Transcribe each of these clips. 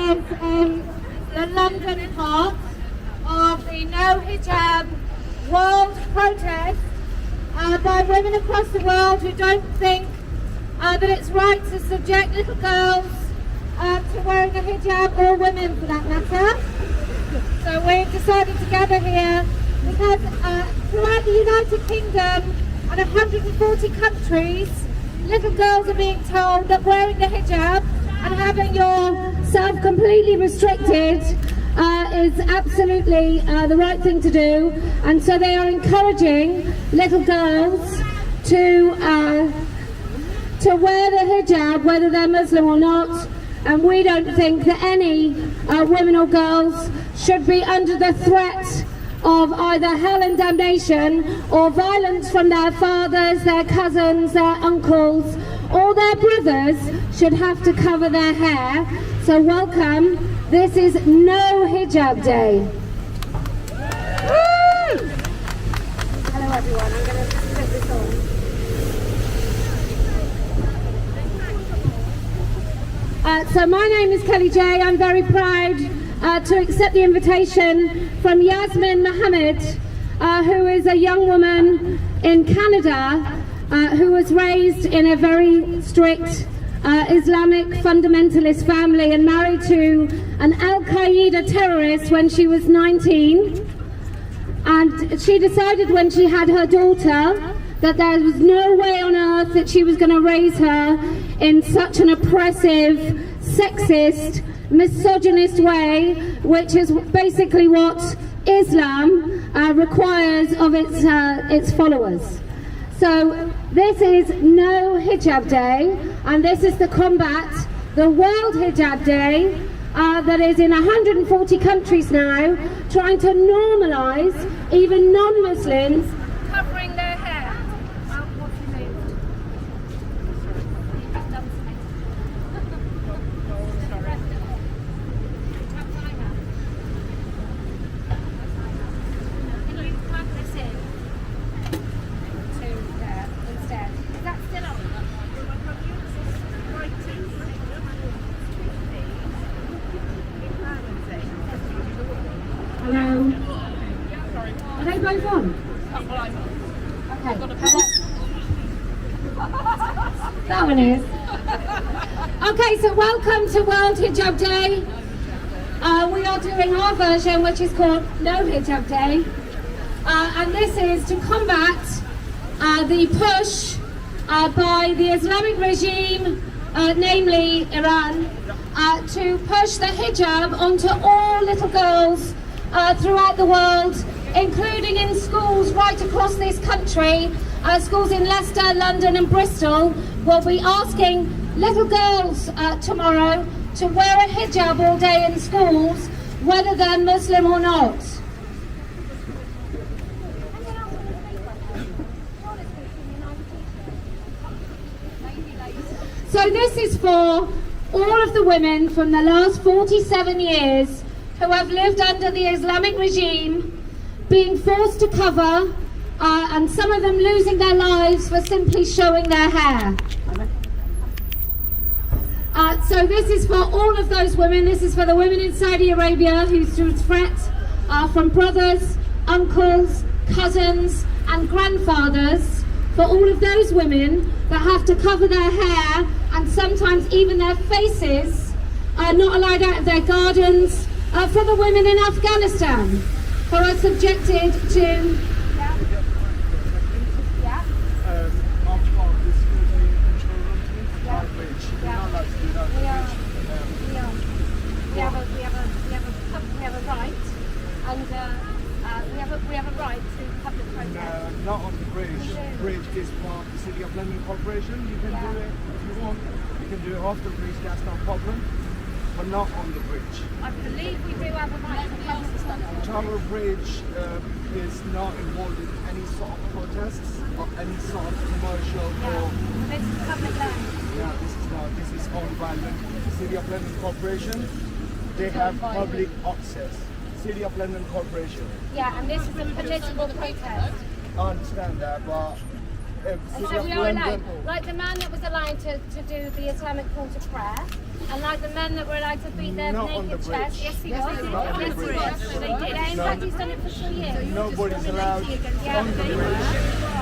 of the London part of the No Hijab World Protest by women across the world who don't think that it's right to subject little girls to wearing a hijab, or women for that matter. So we've decided to gather here because throughout the United Kingdom and 140 countries, little girls are being told that wearing the hijab and having yourself completely restricted is absolutely the right thing to do, and so they are encouraging little girls to wear the hijab whether they're Muslim or not. And we don't think that any women or girls should be under the threat of either hell and damnation or violence from their fathers, their cousins, their uncles, or their brothers should have to cover their hair. So welcome, this is No Hijab Day. Woo! Hello everyone, I'm going to put this on. So my name is Kelly J. I'm very proud to accept the invitation from Yasmin Mohammed, who is a young woman in Canada who was raised in a very strict Islamic fundamentalist family and married to an Al-Qaeda terrorist when she was 19. And she decided when she had her daughter that there was no way on earth that she was going to raise her in such an oppressive, sexist, misogynist way, which is basically what Islam requires of its followers. So this is No Hijab Day, and this is to combat the World Hijab Day that is in 140 countries now, trying to normalise even non-Muslims covering their hair. Hello. Are they both on? Okay. That one is. Okay, so welcome to World Hijab Day. We are doing our version, which is called No Hijab Day. And this is to combat the push by the Islamic regime, namely Iran, to push the hijab onto all little girls throughout the world, including in schools right across this country. Schools in Leicester, London and Bristol will be asking little girls tomorrow to wear a hijab all day in schools, whether they're Muslim or not. So this is for all of the women from the last 47 years who have lived under the Islamic regime, being forced to cover, and some of them losing their lives for simply showing their hair. So this is for all of those women. This is for the women in Saudi Arabia whose threat from brothers, uncles, cousins and grandfathers, for all of those women that have to cover their hair and sometimes even their faces, are not allowed out of their gardens, for the women in Afghanistan who are subjected to... We have a right to public protest. Not on the bridge. The bridge is part of the City of London Corporation. You can do it if you want. You can do it off the bridge, that's no problem. But not on the bridge. I believe we do have a right to public Tower Bridge is not involved in any sort of protests or any sort of commercial or... This is public land. Yeah, this is not. This is owned by the City of London Corporation. They have public access. City of London Corporation. Yeah, and this is a political protest. I understand that, but So we are allowed, like the man that was allowed to do the Islamic call to prayer, And like the men that were allowed to beat their Not on naked the chest. bridge. Yes, he was. Not on the Yes, he bridge. was. So they did. Yeah, in fact, he's done it for 2 years. Nobody's allowed on the bridge.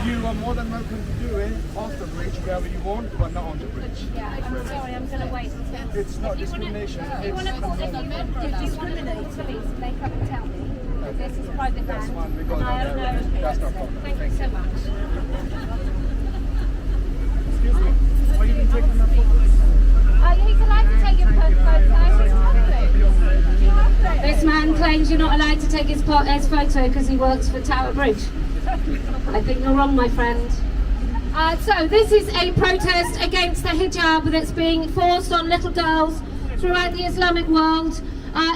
You are more than welcome to do it off the bridge wherever you want, but not on the bridge. Yeah, I'm sorry, I'm going to wait until... It's not discrimination. If you want to call the police, they come and tell me. This is private That's land. fine, we got And I that. don't know. That's no problem. Thank you so much. Excuse me. Are you taking that photo? He's allowed to take your photo. This man claims you're not allowed to take his photo because he works for Tower Bridge. I think you're wrong, my friend. So this is a protest against the hijab that's being forced on little girls throughout the Islamic world.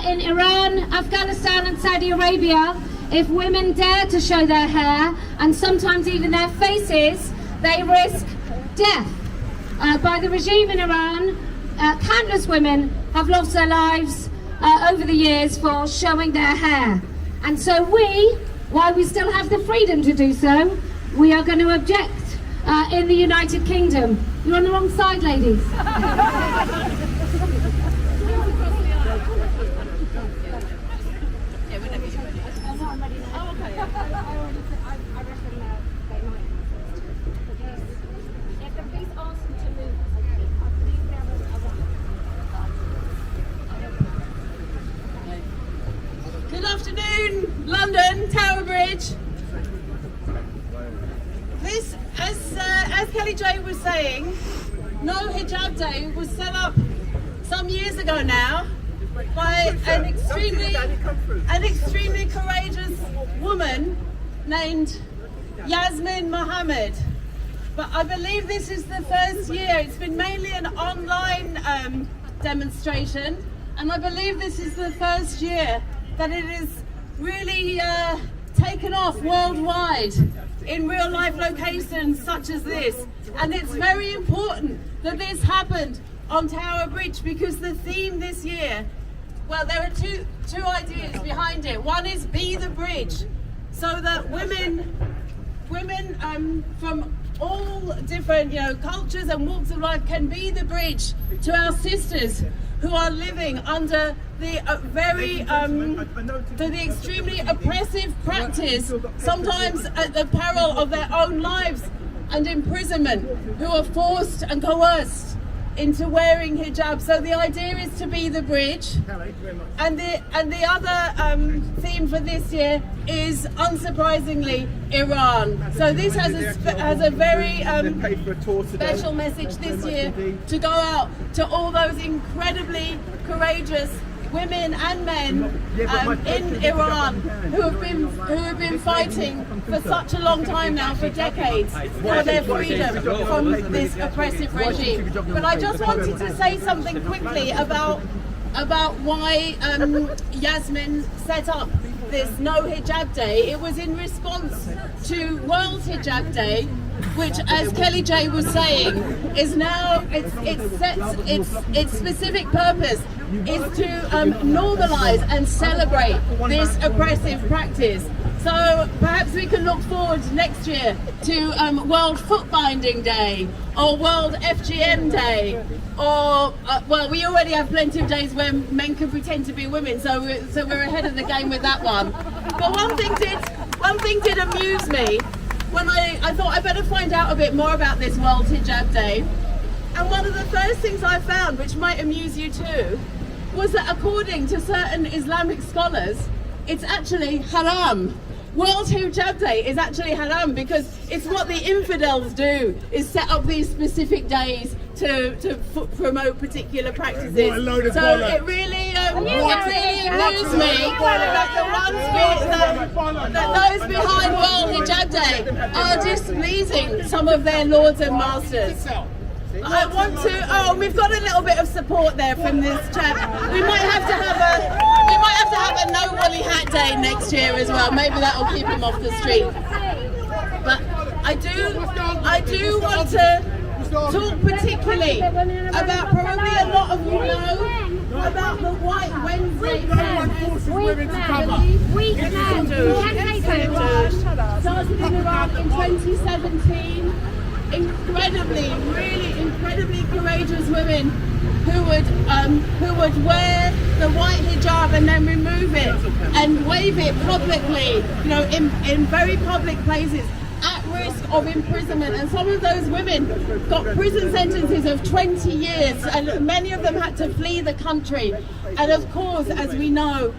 In Iran, Afghanistan and Saudi Arabia, if women dare to show their hair and sometimes even their faces, they risk death. By the regime in Iran, countless women have lost their lives over the years for showing their hair. And so while we still have the freedom to do so, we are going to object in the United Kingdom. You're on the wrong side, ladies. Good afternoon, London, Tower Bridge. This, as Kelly J was saying, No Hijab Day was set up some years ago now by an extremely courageous woman named Yasmin Mohammed. But I believe this is the first year. It's been mainly an online demonstration, and I believe this is the first year that it is really taken off worldwide in real life locations such as this. And it's very important that this happened on Tower Bridge because the theme this year, well, there are two ideas behind it. One is Be the Bridge, so that women from all different cultures and walks of life can be the bridge to our sisters who are living under the the extremely oppressive practice, sometimes at the peril of their own lives and imprisonment, who are forced and coerced into wearing hijab. So the idea is to be the bridge. And the other theme for this year is, unsurprisingly, Iran. So this has a very special message this year to go out to all those incredibly courageous women and men in Iran who have been fighting for such a long time now, for decades, for their freedom from this oppressive regime. But I just wanted to say something quickly about why Yasmin set up this No Hijab Day. It was in response to World Hijab Day, which, as Kelly J was saying, is now its specific purpose is to normalise and celebrate this oppressive practice. So perhaps we can look forward next year to World Foot Binding Day or World FGM Day, or well, we already have plenty of days where men can pretend to be women, so we're ahead of the game with that one. But one thing did amuse me when I thought I better find out a bit more about this World Hijab Day. And one of the first things I found, which might amuse you too, was that according to certain Islamic scholars, it's actually haram. World Hijab Day is actually haram because it's what the infidels do, is set up these specific days to promote particular practices. So it really amused me that those behind World Hijab Day are displeasing some of their lords and masters. I want to. We've got a little bit of support there from this chap. We might have to have a No Woolly Hat Day next year as well. Maybe that will keep him off the street. But I do want to talk particularly about, probably a lot of you know about the White Wednesday started in Iraq in 2017. Really incredibly courageous women who would wear the white hijab and then remove it and wave it publicly, you know, in very public places, at risk of imprisonment. And some of those women got prison sentences of 20 years, and many of them had to flee the country. And of course, as we know,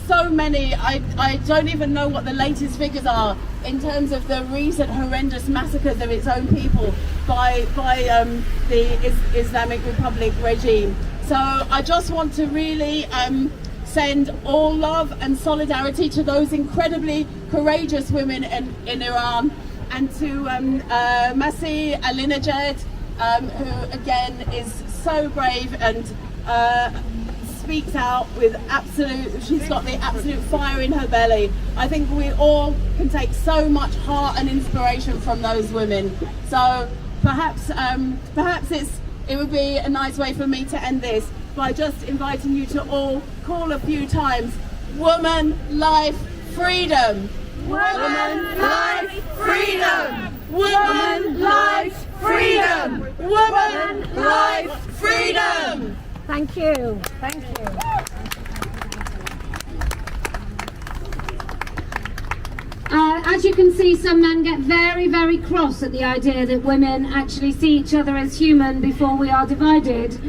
so many, I don't even know what the latest figures are in terms of the recent horrendous massacres of its own people by the Islamic Republic regime. So I just want to really send all love and solidarity to those incredibly courageous women in Iran, and to Masih Alinejad, who again is so brave and speaks out with she's got the absolute fire in her belly. I think we all can take so much heart and inspiration from those women. So perhaps it would be a nice way for me to end this by just inviting you to all call a few times, woman, life, freedom. Woman, life, freedom. Woman, life, freedom. Woman, life, freedom. Thank you. Thank you. As you can see, some men get very, very cross at the idea that women actually see each other as human before we are divided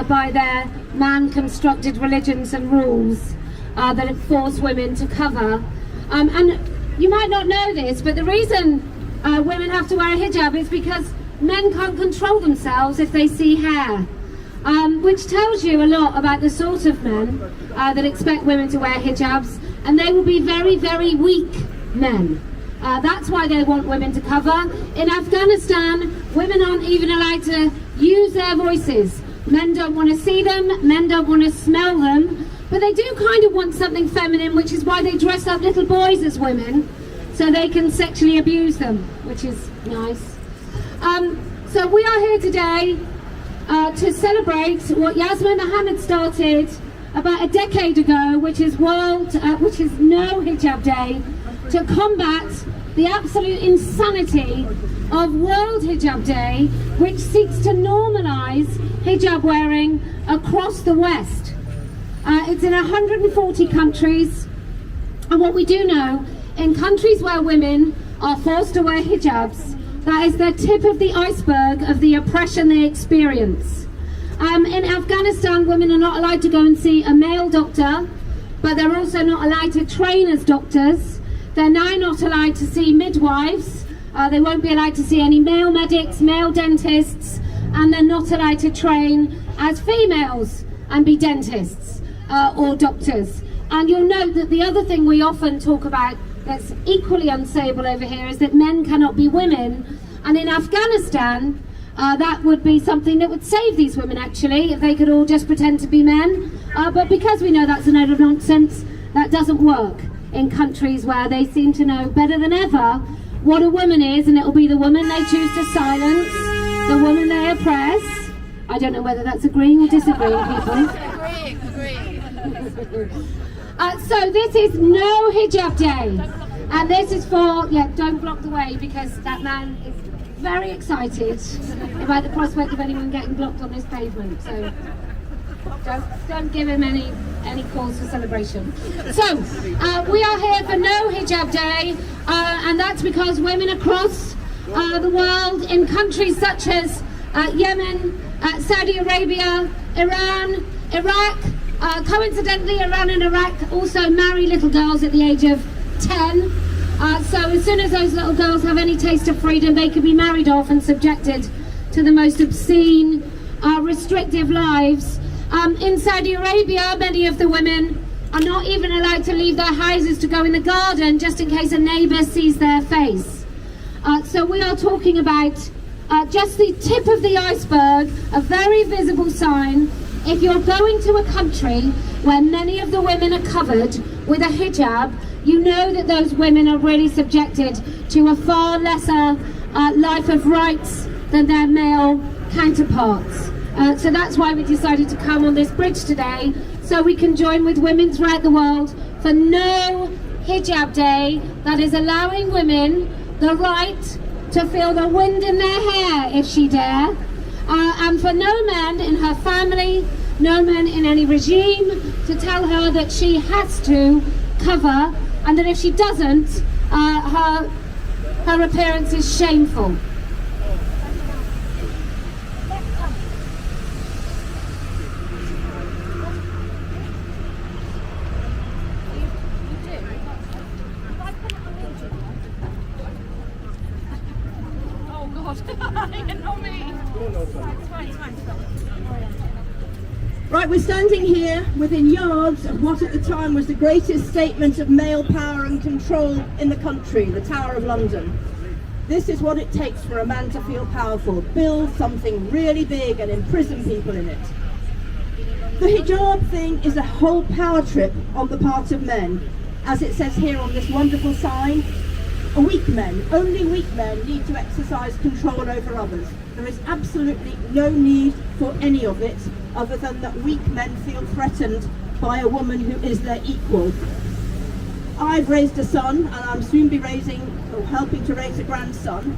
by their man-constructed religions and rules that force women to cover. And you might not know this, but the reason women have to wear a hijab is because men can't control themselves if they see hair. Which tells you a lot about the sort of men that expect women to wear hijabs, and they will be very, very weak men. That's why they want women to cover. In Afghanistan, women aren't even allowed to use their voices. Men don't want to see them, men don't want to smell them, but they do kind of want something feminine, which is why they dress up little boys as women, so they can sexually abuse them, which is nice. So we are here today to celebrate what Yasmin Mohammed started about a decade ago, which is No Hijab Day, to combat the absolute insanity of World Hijab Day, which seeks to normalise hijab wearing across the West. It's in 140 countries, and what we do know, in countries where women are forced to wear hijabs, that is the tip of the iceberg of the oppression they experience. In Afghanistan, women are not allowed to go and see a male doctor, but they're also not allowed to train as doctors. They're now not allowed to see midwives. They won't be allowed to see any male medics, male dentists, and they're not allowed to train as females and be dentists or doctors. And you'll note that the other thing we often talk about that's equally unsayable over here is that men cannot be women. And in Afghanistan, that would be something that would save these women, actually, if they could all just pretend to be men. But because we know that's a load of nonsense, that doesn't work in countries where they seem to know better than ever what a woman is, and it'll be the woman they choose to silence, the woman they oppress. I don't know whether that's agreeing or disagreeing, people. Agree. So this is No Hijab Day, and this is for, don't block the way, because that man is very excited about the prospect of anyone getting blocked on this pavement, so don't give him any cause for celebration. So we are here for No Hijab Day, and that's because women across the world in countries such as Yemen, Saudi Arabia, Iran, Iraq, coincidentally, Iran and Iraq also marry little girls at the age of 10. So as soon as those little girls have any taste of freedom, they can be married off and subjected to the most obscene, restrictive lives. In Saudi Arabia, many of the women are not even allowed to leave their houses to go in the garden just in case a neighbour sees their face. So we are talking about just the tip of the iceberg, a very visible sign. If you're going to a country where many of the women are covered with a hijab, you know that those women are really subjected to a far lesser life of rights than their male counterparts. So that's why we decided to come on this bridge today, so we can join with women throughout the world for No Hijab Day, that is allowing women the right to feel the wind in their hair, if she dare, and for no man in her family, no man in any regime to tell her that she has to cover, and that if she doesn't, her appearance is shameful. Right, we're standing here within yards of what at the time was the greatest statement of male power and control in the country, the Tower of London. This is what it takes for a man to feel powerful. Build something really big and imprison people in it. The hijab thing is a whole power trip on the part of men. As it says here on this wonderful sign, weak men, only weak men need to exercise control over others. There is absolutely no need for any of it, other than that weak men feel threatened by a woman who is their equal. I've raised a son, and I'm soon be raising, or helping to raise a grandson.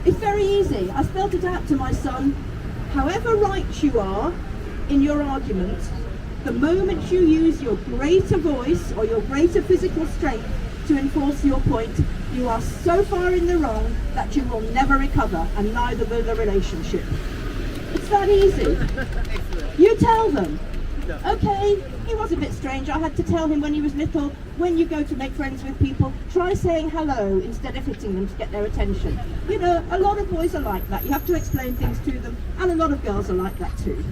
It's very easy. I spelled it out to my son. However right you are in your argument, the moment you use your greater voice or your greater physical strength to enforce your point, you are so far in the wrong that you will never recover, and neither will the relationship. It's that easy. You tell them. Okay, he was a bit strange. I had to tell him when he was little, when you go to make friends with people, try saying hello instead of hitting them to get their attention. You know, a lot of boys are like that. You have to explain things to them, and a lot of girls are like that too.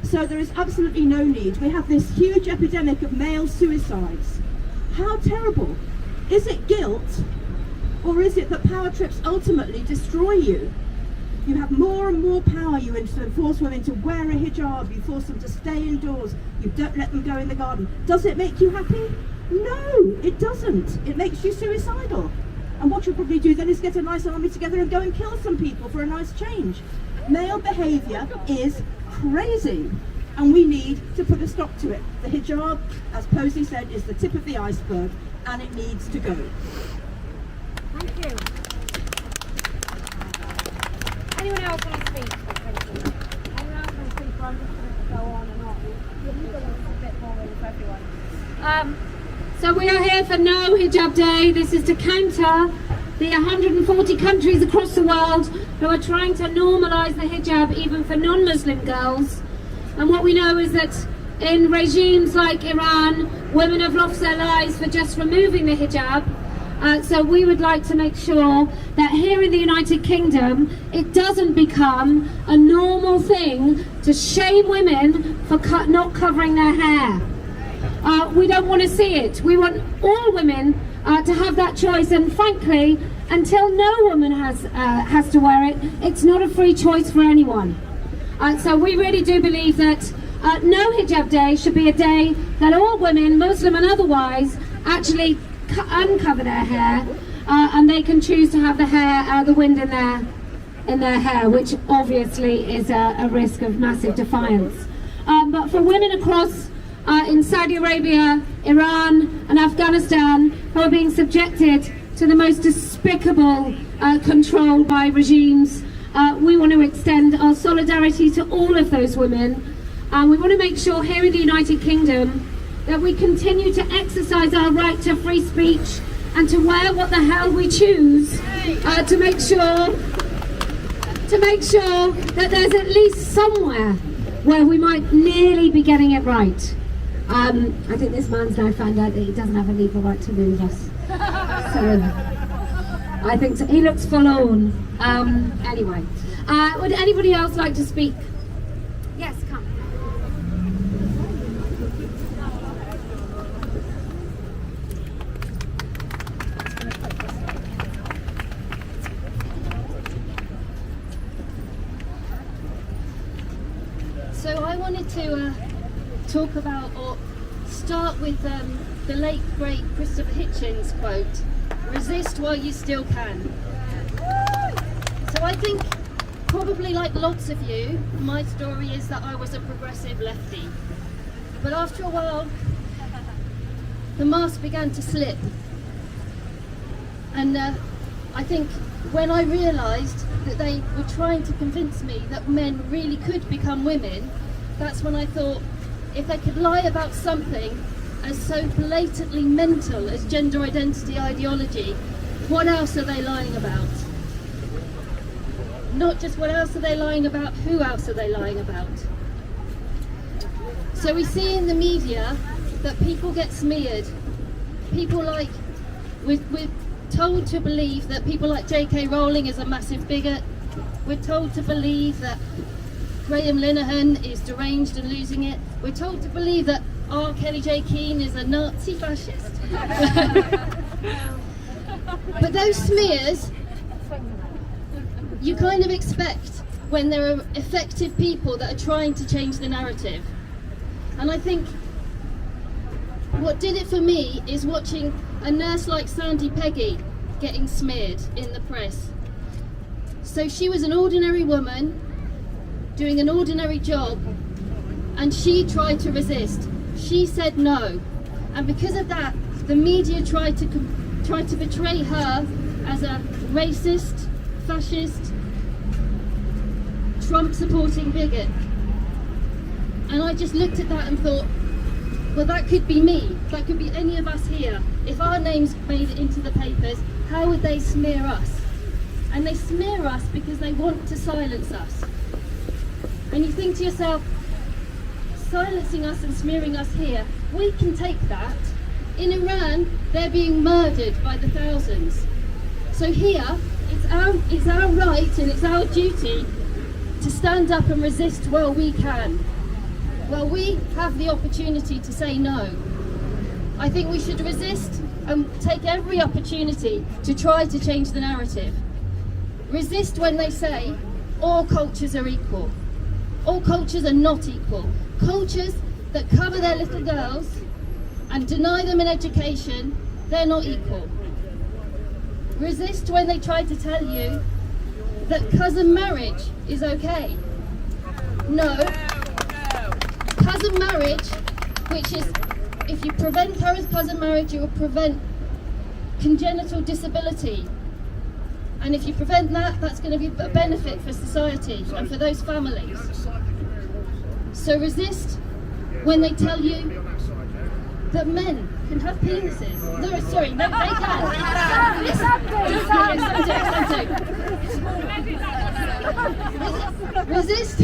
So there is absolutely no need. We have this huge epidemic of male suicides. How terrible. Is it guilt, or is it that power trips ultimately destroy you? You have more and more power. You force women to wear a hijab, you force them to stay indoors, you don't let them go in the garden. Does it make you happy? No, it doesn't. It makes you suicidal. And what you'll probably do then is get a nice army together and go and kill some people for a nice change. Male behaviour is crazy, and we need to put a stop to it. The hijab, as Posey said, is the tip of the iceberg, and it needs to go. Thank you. Anyone else want to speak? Anyone else want to speak? I'm just going to go on and on. You've got a bit more room for everyone. So we are here for No Hijab Day. This is to counter the 140 countries across the world who are trying to normalise the hijab even for non-Muslim girls. And what we know is that in regimes like Iran, women have lost their lives for just removing the hijab. So we would like to make sure that here in the United Kingdom, it doesn't become a normal thing to shame women for not covering their hair. We don't want to see it. We want all women to have that choice, and frankly, until no woman has to wear it, it's not a free choice for anyone. So we really do believe that No Hijab Day should be a day that all women, Muslim and otherwise, actually uncover their hair, and they can choose to have the hair, the wind in their hair, which obviously is a risk of massive defiance. But for women across in Saudi Arabia, Iran and Afghanistan who are being subjected to the most despicable control by regimes, we want to extend our solidarity to all of those women. We want to make sure here in the United Kingdom that we continue to exercise our right to free speech and to wear what the hell we choose, to make sure that there's at least somewhere where we might nearly be getting it right. I think this man's now found out that he doesn't have a legal right to move us. So I think so. He looks forlorn. Anyway, would anybody else like to speak? Yes, come. So I wanted to talk about, or start with the late great Christopher Hitchens quote, "Resist while you still can." So I think, probably like lots of you, my story is that I was a progressive lefty. But after a while, the mask began to slip. And I think when I realised that they were trying to convince me that men really could become women, that's when I thought, if they could lie about something as so blatantly mental as gender identity ideology, what else are they lying about? Not just what else are they lying about, who else are they lying about? So we see in the media that people get smeared. People like, we're told to believe that people like J.K. Rowling is a massive bigot. We're told to believe that Graham Linehan is deranged and losing it. We're told to believe that R. Kelly J. Keane is a Nazi fascist. But those smears, you kind of expect when there are effective people that are trying to change the narrative. And I think what did it for me is watching a nurse like Sandy Peggy getting smeared in the press. So she was an ordinary woman doing an ordinary job, and she tried to resist. She said no, and because of that, the media tried to portray her as a racist, fascist, Trump-supporting bigot. And I just looked at that and thought, well, that could be me. That could be any of us here. If our names made it into the papers, how would they smear us? And they smear us because they want to silence us. And you think to yourself, silencing us and smearing us here, we can take that. In Iran, they're being murdered by the thousands. So here, it's our right and it's our duty to stand up and resist while we can. Well, we have the opportunity to say no. I think we should resist and take every opportunity to try to change the narrative. Resist when they say all cultures are equal. All cultures are not equal. Cultures that cover their little girls and deny them an education, they're not equal. Resist when they try to tell you that cousin marriage is okay. No. Cousin marriage, which is, if you prevent cousin marriage, you will prevent congenital disability. And if you prevent that, that's going to be a benefit for society and for those families. So resist when they tell you that men can have penises. No, sorry, no, they can. Resist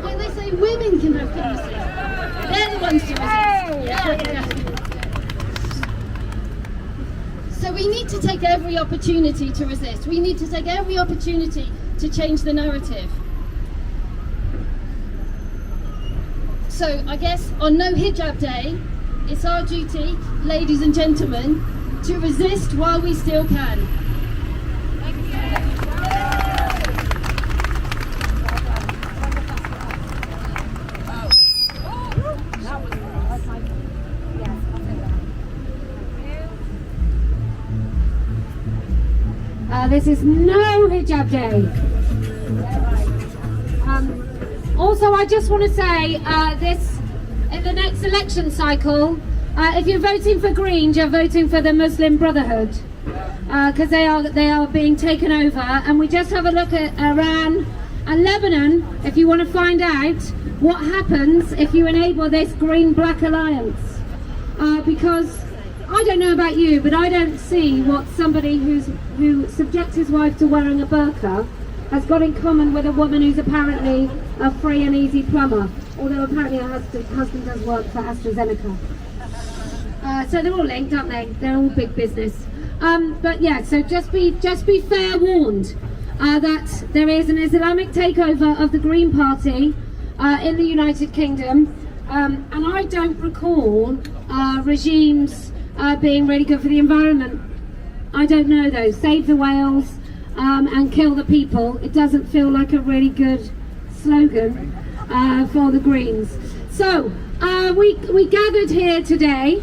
when they say women can have penises. They're the ones to resist. Yeah. So we need to take every opportunity to resist. We need to take every opportunity to change the narrative. So I guess on No Hijab Day, it's our duty, ladies and gentlemen, to resist while we still can. This is No Hijab Day. Also, I just want to say this, in the next election cycle, if you're voting for Greens, you're voting for the Muslim Brotherhood, because they are being taken over. And we just have a look at Iran and Lebanon if you want to find out what happens if you enable this Green-Black alliance. Because I don't know about you, but I don't see what somebody who subjects his wife to wearing a burqa has got in common with a woman who's apparently a free and easy plumber, although apparently her husband does work for AstraZeneca. So they're all linked, aren't they? They're all big business. But yeah, so just be fair warned that there is an Islamic takeover of the Green Party in the United Kingdom, and I don't recall regimes being really good for the environment. I don't know though. Save the whales and kill the people. It doesn't feel like a really good slogan for the Greens. So we gathered here today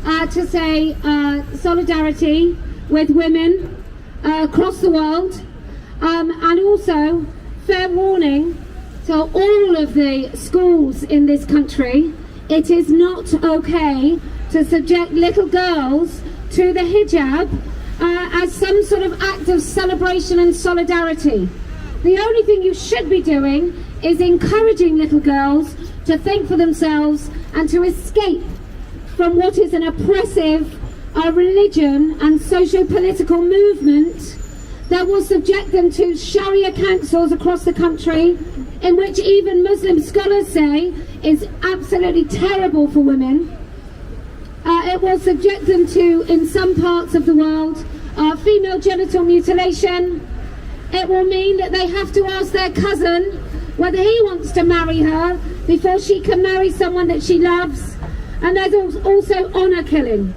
to say solidarity with women across the world, and also fair warning to all of the schools in this country. It is not okay to subject little girls to the hijab as some sort of act of celebration and solidarity. The only thing you should be doing is encouraging little girls to think for themselves and to escape from what is an oppressive religion and socio-political movement that will subject them to Sharia councils across the country, in which even Muslim scholars say is absolutely terrible for women. It will subject them to, in some parts of the world, female genital mutilation. It will mean that they have to ask their cousin whether he wants to marry her before she can marry someone that she loves. And there's also honour killing.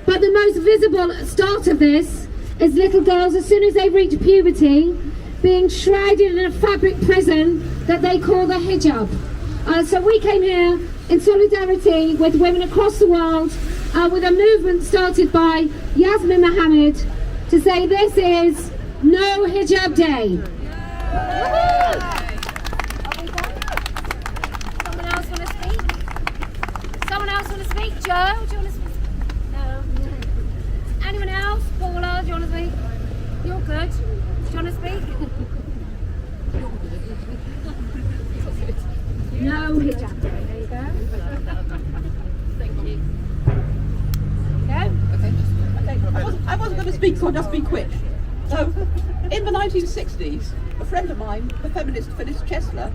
But the most visible start of this is little girls, as soon as they reach puberty, being shrouded in a fabric prison that they call the hijab. So we came here in solidarity with women across the world, with a movement started by Yasmin Mohammed to say this is No Hijab Day. Someone else want to speak? Someone else want to speak? Joe, do you want to speak? No. Anyone else? Paula, do you want to speak? You're good. Do you want to speak? No Hijab Day. There you go. Thank you. I wasn't going to speak, so I'll just be quick. So, in the 1960s, a friend of mine, the feminist Phyllis Chesler,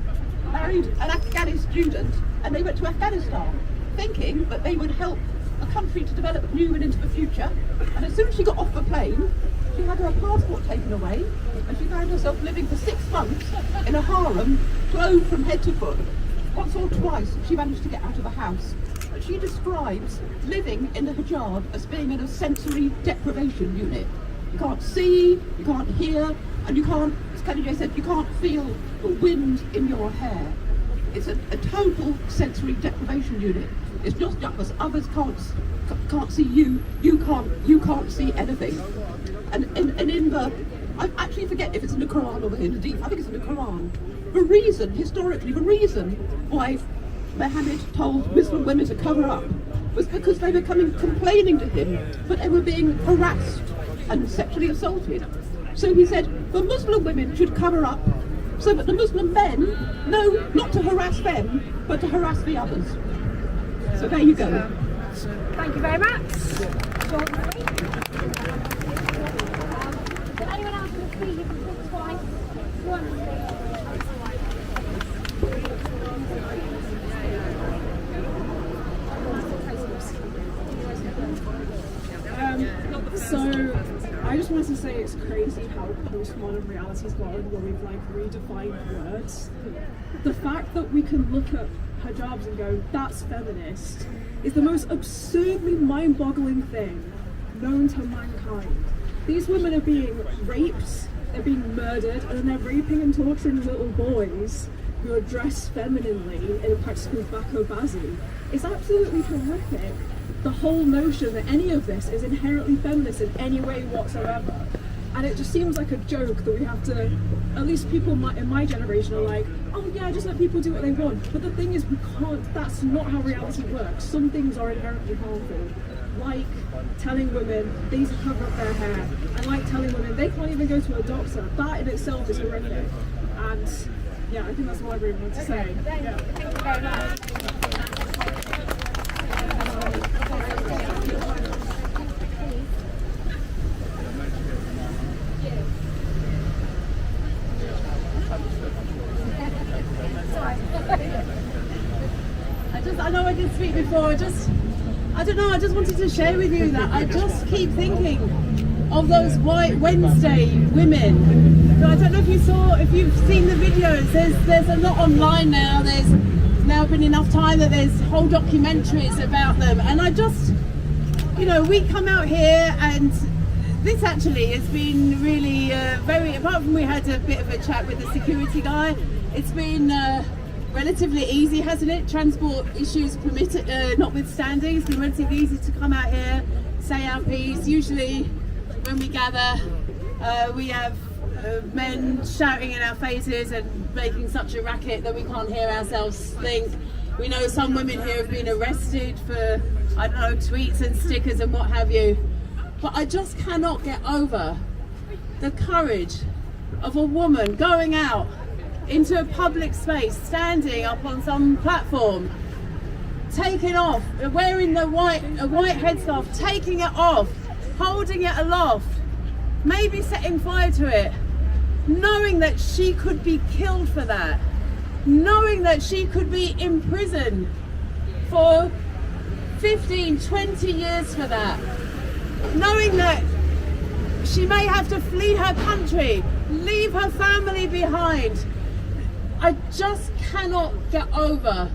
married an Afghani student, and they went to Afghanistan, thinking that they would help a country to develop new and into the future. And as soon as she got off the plane, she had her passport taken away, and she found herself living for 6 months in a harem, clothed from head to foot. Once or twice, she managed to get out of the house. But she describes living in the hijab as being in a sensory deprivation unit. You can't see, you can't hear, and you can't, as Kelly J said, you can't feel the wind in your hair. It's a total sensory deprivation unit. It's just because others can't see you, you can't see anything. And in the, I actually forget if it's in the Quran or the Hadith, I think it's in the Quran. The reason, historically, the reason why Muhammad told Muslim women to cover up was because they were complaining to him that they were being harassed and sexually assaulted. So he said the Muslim women should cover up so that the Muslim men know not to harass them, but to harass the others. So there you go. Thank you very much. Anyone else want to speak? You can speak twice. One. So I just wanted to say it's crazy how postmodern reality's gotten where we've like redefined words. The fact that we can look at hijabs and go, that's feminist, is the most absurdly mind-boggling thing known to mankind. These women are being raped, they're being murdered, and then they're raping and torturing little boys who are dressed femininely in a practice called Bakobazi. It's absolutely horrific. The whole notion that any of this is inherently feminist in any way whatsoever. And it just seems like a joke that we have to, at least people in my generation are like, oh yeah, just let people do what they want. But the thing is, we can't, that's not how reality works. Some things are inherently harmful. Like telling women they need to cover up their hair, and like telling women they can't even go to a doctor. That in itself is horrific. And yeah, I think that's all I really want to say. Yeah. Thank you very much. I know I did speak before, I just wanted to share with you that I just keep thinking of those White Wednesday women. So I don't know if you've seen the videos, there's a lot online now, there's now been enough time that there's whole documentaries about them, and I just, we come out here and this actually has been really very, apart from we had a bit of a chat with the security guy, it's been relatively easy, hasn't it? Transport issues permitted, notwithstanding, it's been relatively easy to come out here, say our piece. Usually when we gather, we have men shouting in our faces and making such a racket that we can't hear ourselves think. We know some women here have been arrested for, I don't know, tweets and stickers and what have you. But I just cannot get over the courage of a woman going out into a public space, standing up on some platform, taking off, wearing a white headscarf, taking it off, holding it aloft, maybe setting fire to it, knowing that she could be killed for that, knowing that she could be imprisoned for 15, 20 years for that, knowing that she may have to flee her country, leave her family behind. I just cannot get over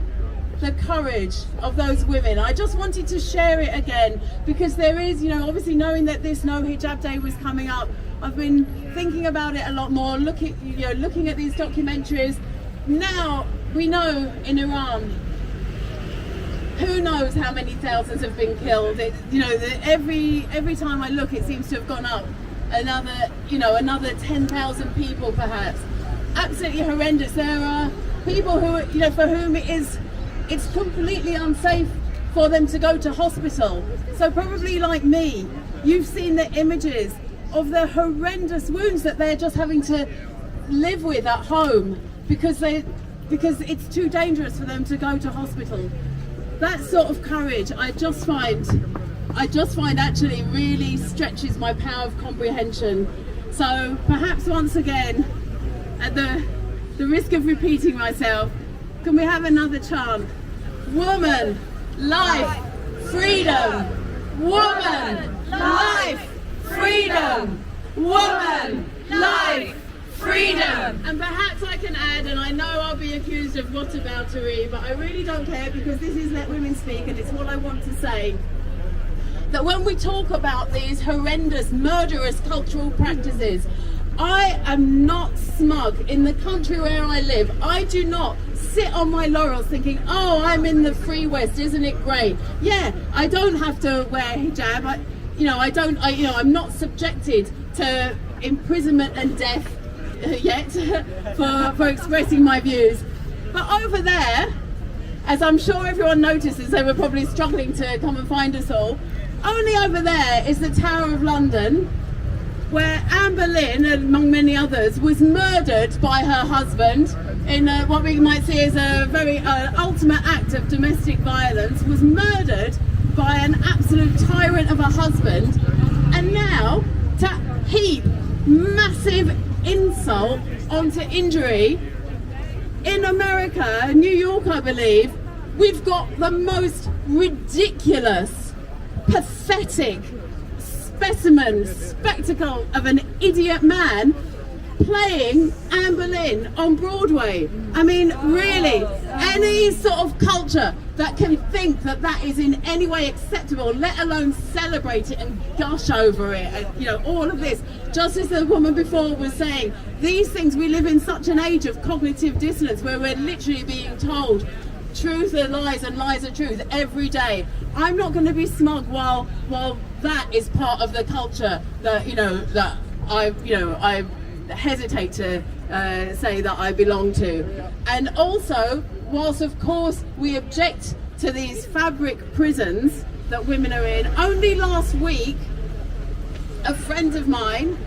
the courage of those women. I just wanted to share it again because there is, obviously knowing that this No Hijab Day was coming up, I've been thinking about it a lot more, looking at these documentaries. Now we know in Iran, who knows how many thousands have been killed. Every time I look, it seems to have gone up another 10,000 people perhaps. Absolutely horrendous. There are people who, for whom it's completely unsafe for them to go to hospital. So probably like me, you've seen the images of the horrendous wounds that they're just having to live with at home because it's too dangerous for them to go to hospital. That sort of courage, I just find actually really stretches my power of comprehension. So perhaps once again, at the risk of repeating myself, can we have another chant? Woman, life, freedom. Woman, life, freedom. Woman, life, freedom. And perhaps I can add, and I know I'll be accused of whataboutery, but I really don't care because this is Let Women Speak and it's what I want to say. That when we talk about these horrendous, murderous cultural practices, I am not smug in the country where I live. I do not sit on my laurels thinking, oh, I'm in the free West, isn't it great? Yeah, I don't have to wear hijab. I'm not subjected to imprisonment and death yet for expressing my views. But over there, as I'm sure everyone notices, they were probably struggling to come and find us all, only over there is the Tower of London, where Anne Boleyn, among many others, was murdered by her husband in what we might see as a very ultimate act of domestic violence, was murdered by an absolute tyrant of a husband. And now, to heap massive insult onto injury, in America, New York I believe, we've got the most ridiculous, pathetic spectacle of an idiot man playing Anne Boleyn on Broadway. I mean, really, any sort of culture that can think that that is in any way acceptable, let alone celebrate it and gush over it, and, all of this. Just as the woman before was saying, these things, we live in such an age of cognitive dissonance where we're literally being told truth are lies and lies are truth every day. I'm not going to be smug while that is part of the culture that I hesitate to say that I belong to. And also, whilst of course we object to these fabric prisons that women are in, only last week a friend of mine,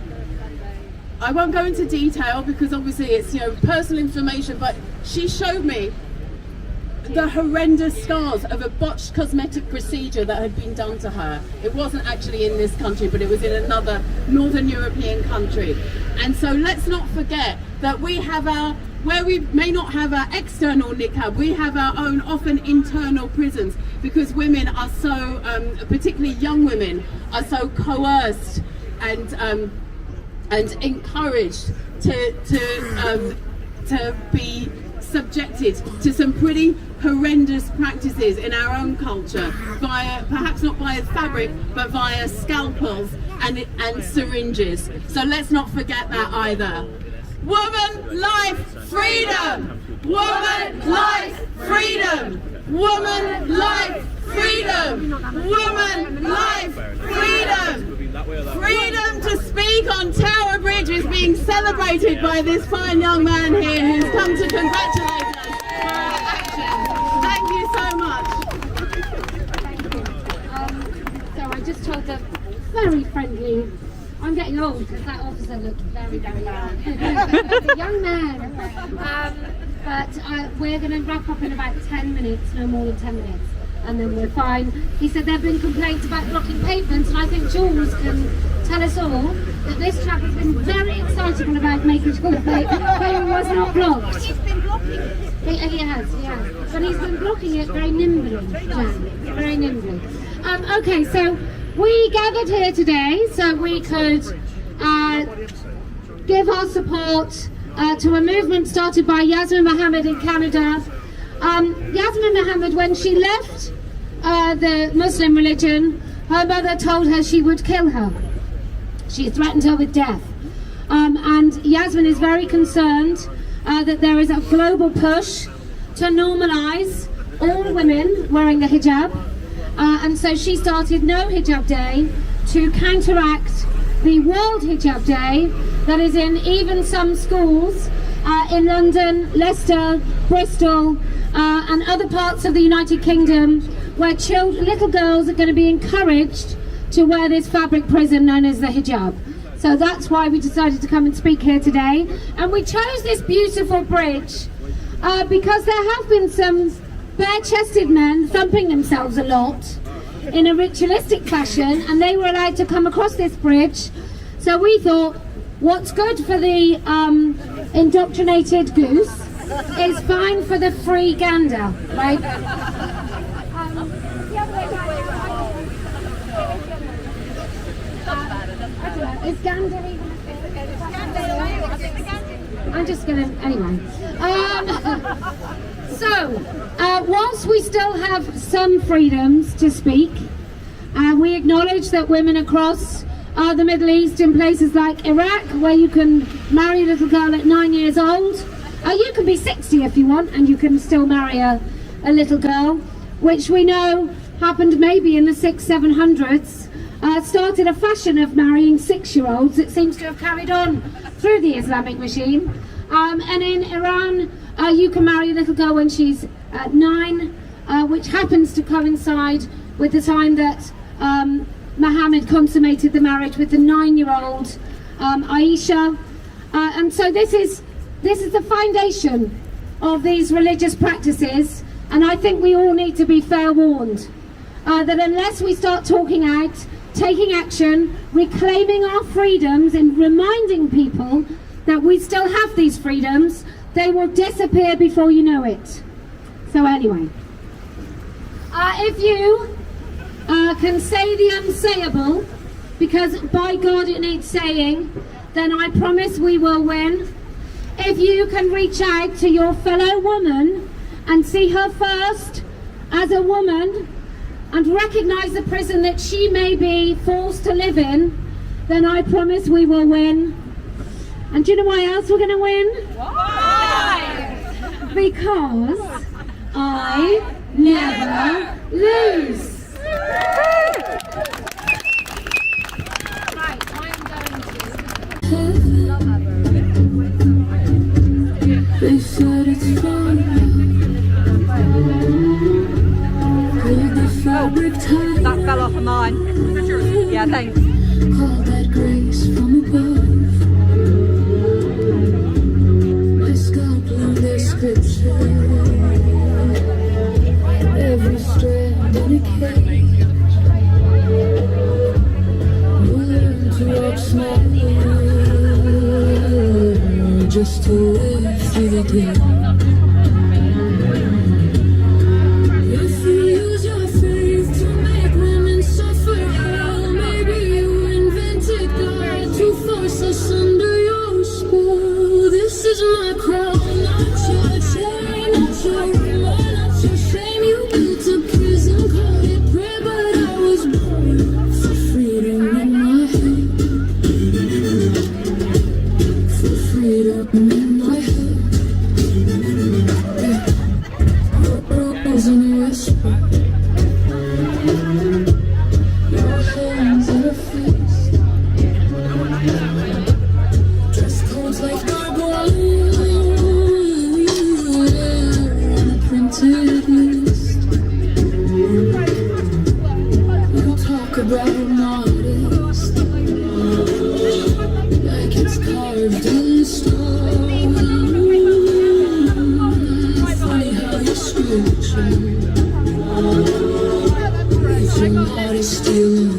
I won't go into detail because obviously it's personal information, but she showed me the horrendous scars of a botched cosmetic procedure that had been done to her. It wasn't actually in this country, but it was in another Northern European country. And so let's not forget that we have where we may not have our external niqab, we have our own often internal prisons, because women are so, particularly young women, are so coerced and encouraged to be subjected to some pretty horrendous practices in our own culture, via, perhaps not via fabric, but via scalpels and syringes. So let's not forget that either. Woman, life, freedom! Woman, life, freedom! Woman, life, freedom! Woman, life, freedom! Freedom to speak on Tower Bridge is being celebrated by this fine young man here who's come to congratulate us for our action. Thank you so much. So I just told the very friendly. I'm getting old because that officer looked very, very young. He's a young man. But we're going to wrap up in about 10 minutes, no more than 10 minutes, and then we're fine. He said there have been complaints about blocking pavements, and I think Jules can tell us all that this chap has been very excitable about making sure the pavement was not blocked. He's been blocking it. He has. But he's been blocking it very nimbly, Jan, very nimbly. Okay, so we gathered here today so we could give our support to a movement started by Yasmin Mohammed in Canada. Yasmin Mohammed, when she left the Muslim religion, her mother told her she would kill her. She threatened her with death. And Yasmin is very concerned that there is a global push to normalise all women wearing the hijab. And so she started No Hijab Day to counteract the World Hijab Day that is in even some schools in London, Leicester, Bristol and other parts of the United Kingdom, where little girls are going to be encouraged to wear this fabric prison known as the hijab. So that's why we decided to come and speak here today. And we chose this beautiful bridge because there have been some bare-chested men thumping themselves a lot in a ritualistic fashion, and they were allowed to come across this bridge. So we thought, what's good for the indoctrinated goose is fine for the free gander, right? I don't know, is gander even? I'm just gonna, anyway. Whilst we still have some freedoms to speak, we acknowledge that women across the Middle East, in places like Iraq, where you can marry a little girl at 9 years old, you can be 60 if you want, and you can still marry a little girl, which we know happened maybe in the 600s, 700s, started a fashion of marrying 6-year-olds that seems to have carried on through the Islamic regime. And in Iran, you can marry a little girl when she's 9, which happens to coincide with the time that Muhammad consummated the marriage with the 9-year-old Aisha. And so this is the foundation of these religious practices, and I think we all need to be fair warned that unless we start talking out, taking action, reclaiming our freedoms and reminding people that we still have these freedoms, they will disappear before you know it. So anyway, if you can say the unsayable, because by God it needs saying, then I promise we will win. If you can reach out to your fellow woman and see her first as a woman and recognise the prison that she may be forced to live in, then I promise we will win. And do you know why else we're going to win? Why? Because I never lose. Right, I'm going to... They said it's fun. That fell off of mine. Yeah, thanks. All that grace from above. My scalpel in their scripture. Every strand in a cage. You learn to walk smarter, just to live through the day. My crown, not your chain, not your remind, not your shame. You built a prison, called it prayer, but I was born for freedom in my head. For freedom in my head. your heart is still.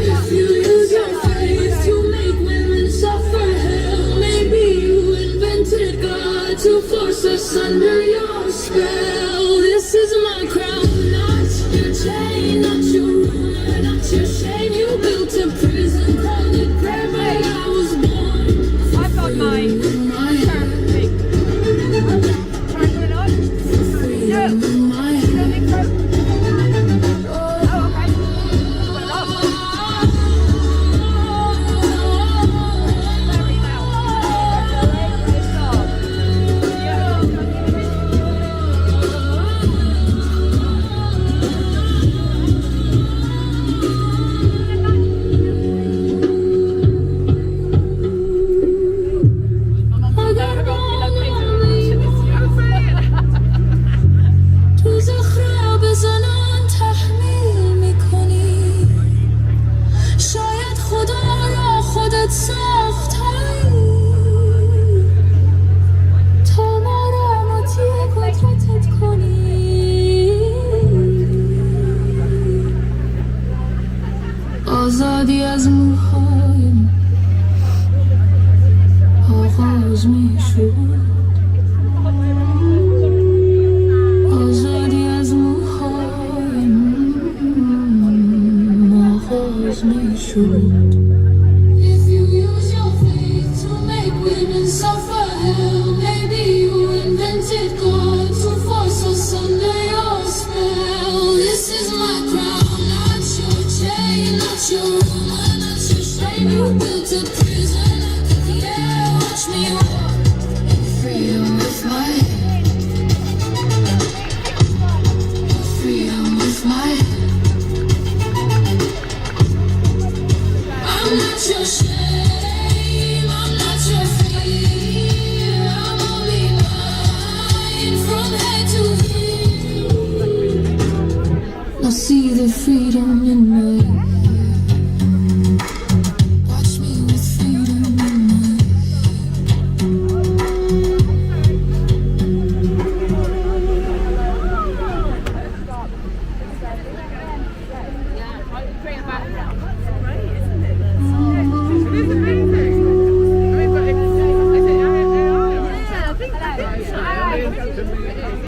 If you use your faith to make women suffer hell, maybe you invented God to force us under your spell. This is my crown, not your chain, not your ruler, not your shame. You built a prison, called it prayer, but I was born. I've got mine. آزادی از موهایم آغاز می شد آزادی از موهایم آغاز می شد If you use your faith to make women suffer hell, maybe you invented God to force us under your spell. This is my crown, not your chain, not your ruler, not your shame. You built a prison, yeah, watch me walk in freedom with my freedom with my I'm not your shame, I'm not your fear, I'm only mine from head to heel. Now see the freedom in my watch me with freedom in my Bring it back.